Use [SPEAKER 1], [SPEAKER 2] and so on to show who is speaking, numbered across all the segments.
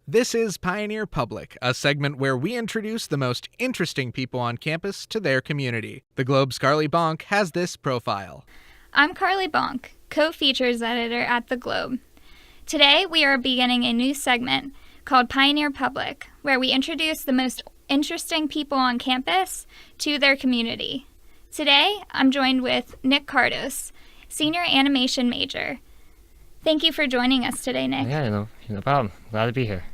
[SPEAKER 1] This is Pioneer Public, a segment where we introduce the most interesting people on campus to their community. The Globe's Carly Bonk has this profile.
[SPEAKER 2] I'm Carly Bonk, co-features editor at The Globe. Today we are beginning a new segment called Pioneer Public, where we introduce the most interesting people on campus to their community. Today I'm joined with Nick Kardos, senior animation major. Thank you for joining us today, Nick.
[SPEAKER 3] Yeah, no problem. Glad to be here.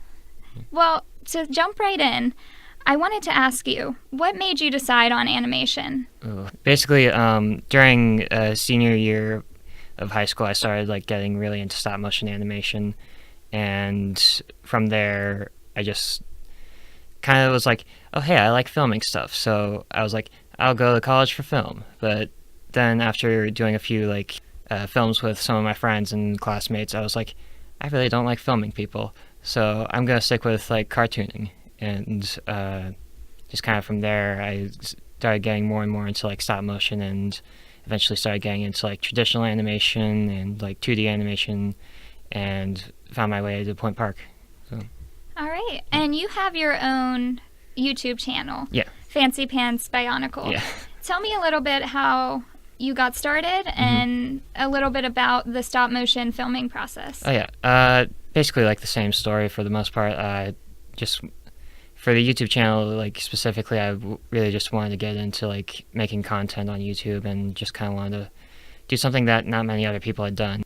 [SPEAKER 2] Well, to jump right in, I wanted to ask you, what made you decide on animation?
[SPEAKER 3] Basically, during senior year of high school, I started getting really into stop motion animation, and from there, I just kind of was like, oh hey, I like filming stuff. So I was like, I'll go to college for film. But then after doing a few films with some of my friends and classmates, I was like, I really don't like filming people. So I'm going to stick with cartooning, and just kind of from there I started getting more and more into stop motion, and eventually started getting into traditional animation and 2D animation, and found my way to Point Park. So.
[SPEAKER 2] All right, and you have your own YouTube channel.
[SPEAKER 3] Yeah.
[SPEAKER 2] Fancy Pants Bionicle.
[SPEAKER 3] Yeah.
[SPEAKER 2] Tell me a little bit how you got started and a little bit about the stop motion filming process.
[SPEAKER 3] Oh yeah. Basically the same story for the most part. Just for the YouTube channel, specifically, I really just wanted to get into making content on YouTube, and just kind of wanted to do something that not many other people had done.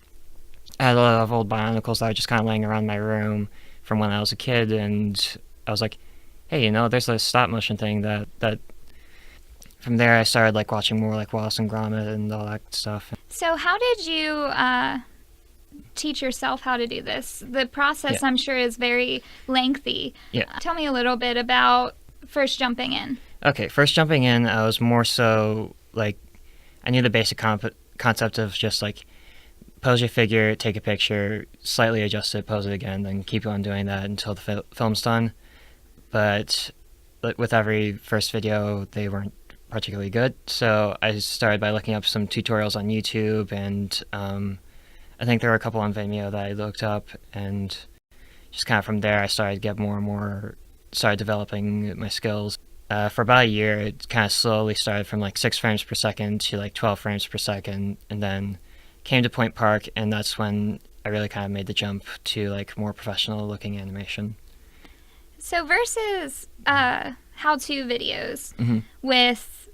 [SPEAKER 3] I had a lot of old Bionicles that were just kind of laying around my room from when I was a kid, and I was like, hey, there's a stop motion thing that from there I started watching more Wallace and Gromit and all that stuff.
[SPEAKER 2] So how did you teach yourself how to do this? The process,
[SPEAKER 3] Yeah.
[SPEAKER 2] I'm sure, is very lengthy.
[SPEAKER 3] Yeah.
[SPEAKER 2] Tell me a little bit about first jumping in.
[SPEAKER 3] Okay, first jumping in, I was more so I knew the basic concept of just pose your figure, take a picture, slightly adjust it, pose it again, then keep on doing that until the film's done. But with every first video, they weren't particularly good, so I started by looking up some tutorials on YouTube, and I think there were a couple on Vimeo that I looked up, and just kind of from there I started to get more and more, started developing my skills. For about a year, it kind of slowly started from 6 frames per second to 12 frames per second, and then came to Point Park, and that's when I really kind of made the jump to more professional looking animation.
[SPEAKER 2] So versus how-to videos
[SPEAKER 3] Mm-hmm.
[SPEAKER 2] with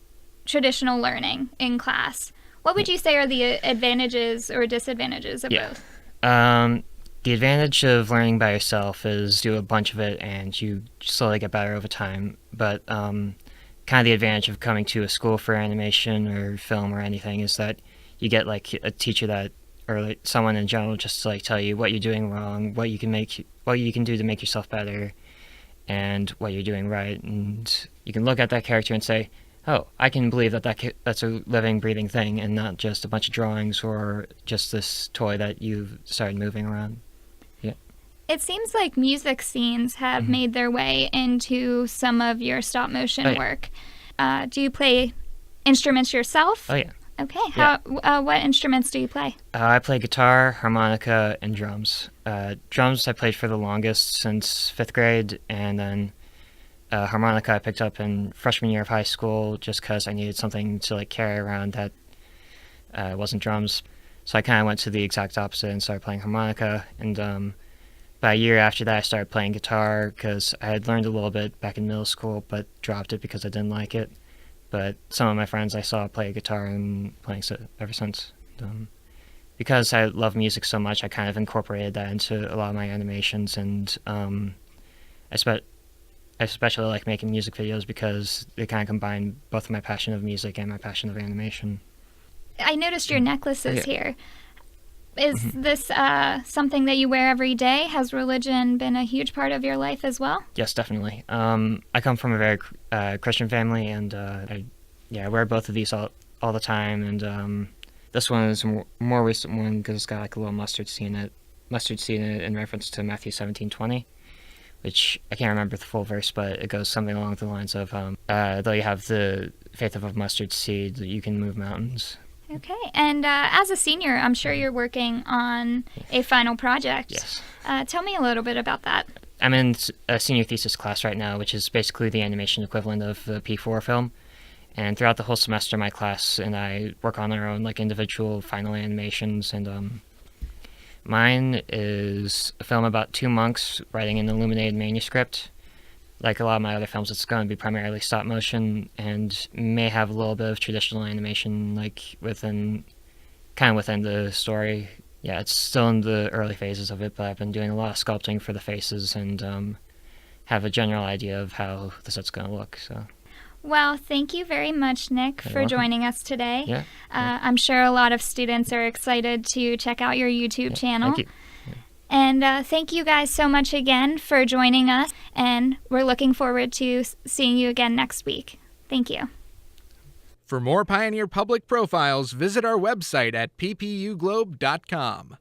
[SPEAKER 2] traditional learning in class, what would you say are the advantages or disadvantages of both?
[SPEAKER 3] The advantage of learning by yourself is do a bunch of it and you slowly get better over time. But kind of the advantage of coming to a school for animation or film or anything is that you get a teacher that, or someone in general, just to tell you what you're doing wrong, what you can do to make yourself better, and what you're doing right. And you can look at that character and say, oh, I can believe that's a living, breathing thing, and not just a bunch of drawings or just this toy that you've started moving around. Yeah.
[SPEAKER 2] It seems like music scenes have made their way into some of your stop motion work. Do you play instruments yourself?
[SPEAKER 3] Oh, yeah.
[SPEAKER 2] Okay. What instruments do you play?
[SPEAKER 3] I play guitar, harmonica, and drums. Drums I played for the longest, since 5th grade, and then harmonica I picked up in freshman year of high school just because I needed something to carry around that wasn't drums. So I kind of went to the exact opposite and started playing harmonica. And about a year after that, I started playing guitar because I had learned a little bit back in middle school, but dropped it because I didn't like it. But some of my friends I saw play guitar and playing it ever since. Because I love music so much, I kind of incorporated that into a lot of my animations, and I especially like making music videos because they kind of combine both my passion of music and my passion of animation.
[SPEAKER 2] I noticed your necklaces here. Is this something that you wear every day? Has religion been a huge part of your life as well?
[SPEAKER 3] Yes, definitely. I come from a very Christian family, and I wear both of these all the time. And this one is a more recent one because it's got a little mustard seed in it in reference to Matthew 17:20, which I can't remember the full verse, but it goes something along the lines of, though you have the faith of a mustard seed, you can move mountains.
[SPEAKER 2] Okay, and as a senior, I'm sure you're working on a final project.
[SPEAKER 3] Yes.
[SPEAKER 2] Tell me a little bit about that.
[SPEAKER 3] I'm in a senior thesis class right now, which is basically the animation equivalent of the P4 film. And throughout the whole semester, my class and I work on our own individual final animations. And mine is a film about two monks writing an illuminated manuscript. Like a lot of my other films, it's going to be primarily stop motion and may have a little bit of traditional animation, within the story. Yeah, it's still in the early phases of it, but I've been doing a lot of sculpting for the faces and have a general idea of how the set's going to look. So.
[SPEAKER 2] Well, thank you very much, Nick, for joining us today.
[SPEAKER 3] Yeah.
[SPEAKER 2] I'm sure a lot of students are excited to check out your YouTube channel.
[SPEAKER 3] Thank you.
[SPEAKER 2] And thank you guys so much again for joining us, and we're looking forward to seeing you again next week. Thank you.
[SPEAKER 1] For more Pioneer Public profiles, visit our website at ppuglobe.com.